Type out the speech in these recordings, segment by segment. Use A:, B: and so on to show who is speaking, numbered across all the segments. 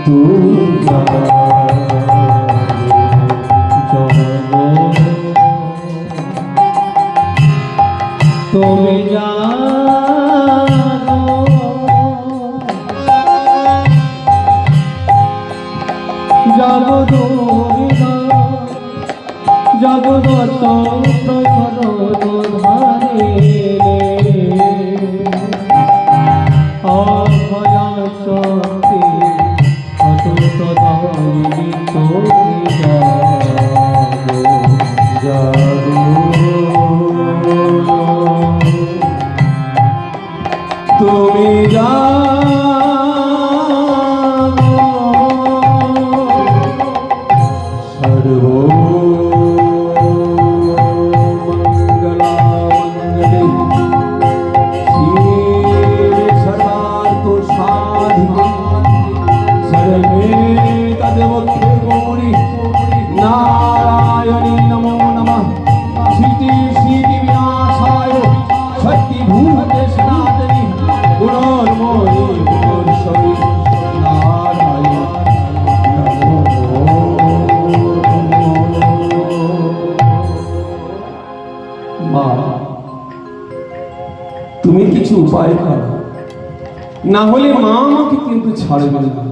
A: তুমি তুমি জানো জগৎ জগৎ ধারে অভয়া শক্তি অটুট দায়িনী তুমি জাগো তুমি জানো সর্ব नारायणी नमो नमः सिद्धि सिद्धि विनाशाय शक्ति भूते सनातनी गुणोन्मोहि गुणोन्मोहि नारायण মা তুমি কিছু উপায় করো না হলে মা আমাকে কিন্তু ছাড়বে না।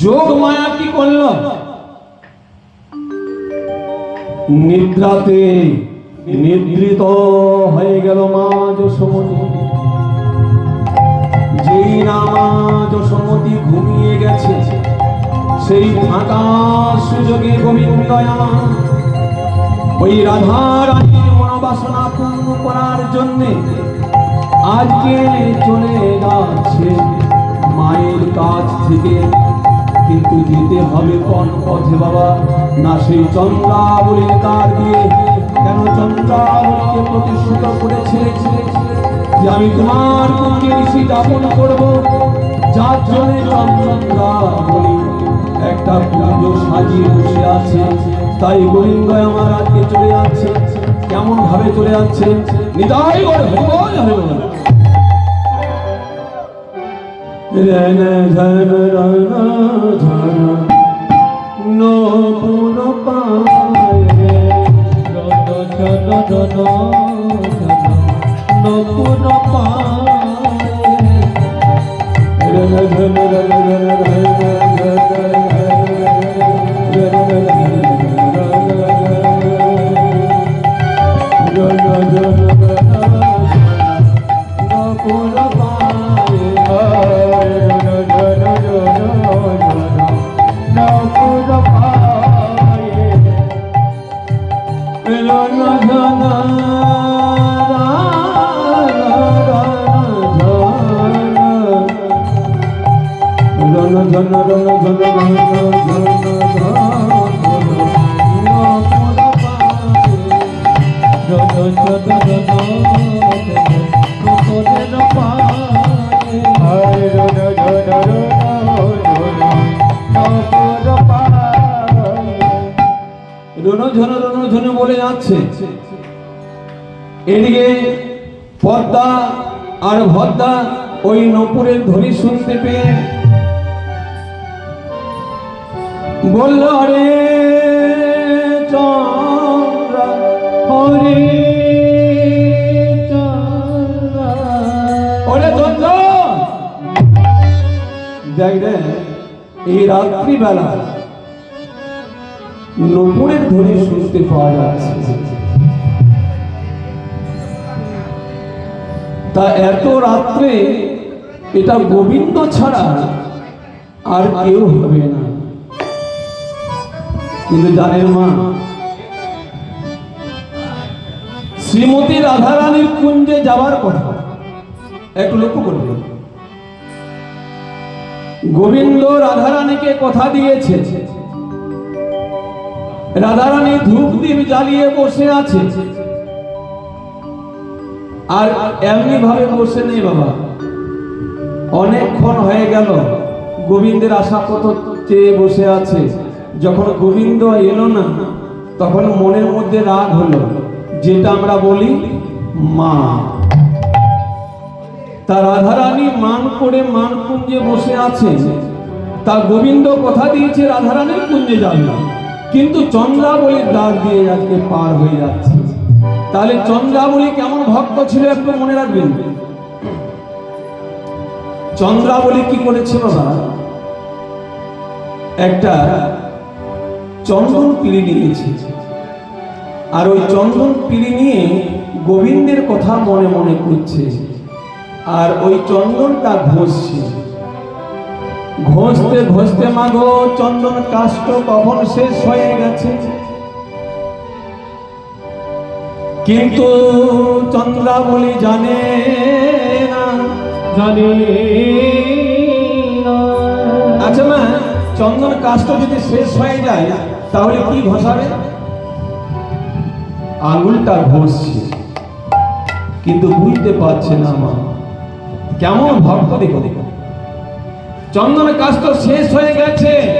A: যোগ মায়া কি করলো? নিদ্রাতে নিদ্রিত হয়ে গেল মা যশোমতী। যেই না মা যশোমতী ঘুমিয়ে গেছে, সেই ফাঁকা সুযোগে গোবিন্দ ওই রাধা রানীর মনোবাসনা পূর্ণ করার জন্যে আজকে চলে যাচ্ছে মায়ের কাছ থেকে। কিন্তু যেতে হবে কোন পথে বাবা? না সেই চন্দ্রাবলীর তার দিয়ে। কেন চন্দ্রাবলীকে প্রতিষ্ঠিত করেছে যে আমি তোমার কুঞ্জে ঋষি যাপন করব, যার জন্য চন্দ্রাবলী একটা কুঞ্জ সাজিয়ে বসে আছে। তাই গোবিন্দ আমার আজকে চলে যাচ্ছে। কেমন ভাবে চলে যাচ্ছে? নিতাই বলে রেন ঝন রন ঝন নপুর পায়ে রন ঝন রন ঝন নপুর পায়ে রেন ঝন রন রন রণঝন বলে যাচ্ছে। এদিকে পদ্মা আর ভদ্দা ওই নপুরের ধ্বনি শুনতে পেয়ে বলল, রে চন্দ্র হরে চন্দ্র, ওরে চন্দ্র দেখ রে, এই রাত্রিবেলা নপুরের ধ্বনি শুনতে পাওয়া যাচ্ছে। তা এত রাত্রে এটা গোবিন্দ ছাড়া আর কেউ হবে না। কিন্তু জানেন মা, শ্রীমতী রাধারানীর কুঞ্জে যাওয়ার কথা একটু লক্ষ্য করবেন। গোবিন্দ রাধারানীকে কথা দিয়েছে, রাধারানী ধূপ দ্বীপ জ্বালিয়ে বসে আছে। আর এমনি ভাবে বসে নেই বাবা, অনেকক্ষণ হয়ে গেল গোবিন্দের আশা কত চেয়ে বসে আছে। যখন গোবিন্দ এলো না, তখন মনের মধ্যে রাগ হলো, যেটা আমরা বলি মা। তা রাধারানী মান করে মানকুঞ্জে বসে আছে। তা গোবিন্দ কথা দিয়েছে রাধারানীর কুঞ্জে যাবে না, কিন্তু চন্দ্রাবলীর দ্বার দিয়ে আজকে পার হয়ে যাচ্ছে। তাহলে চন্দ্রাবলী কেমন ভক্ত ছিল একটু মনে রাখবেন। চন্দ্রাবলী কি করেছে বাবা, একটা চন্দন পিড়ি নিয়েছে, আর ওই চন্দন পিড়ি নিয়ে গোবিন্দের কথা মনে মনে করছে, আর ওই চন্দনটা ঘষছে। ঘষতে ঘষতে মাগো চন্দন কাষ্ঠ কখন শেষ হয়ে গেছে, কিন্তু চন্দ্রাবলী জানে না,
B: জানে না।
A: আচ্ছা মা, চন্দন কাষ্ঠ যদি শেষ হয়ে যায় তাহলে কি ঘষাবে? আঙুলটা ঘষছে, কিন্তু বুঝতে পারছে না মা। কেমন ভক্ত দেখো দেখো, চন্দন কাষ্ঠ শেষ হয়ে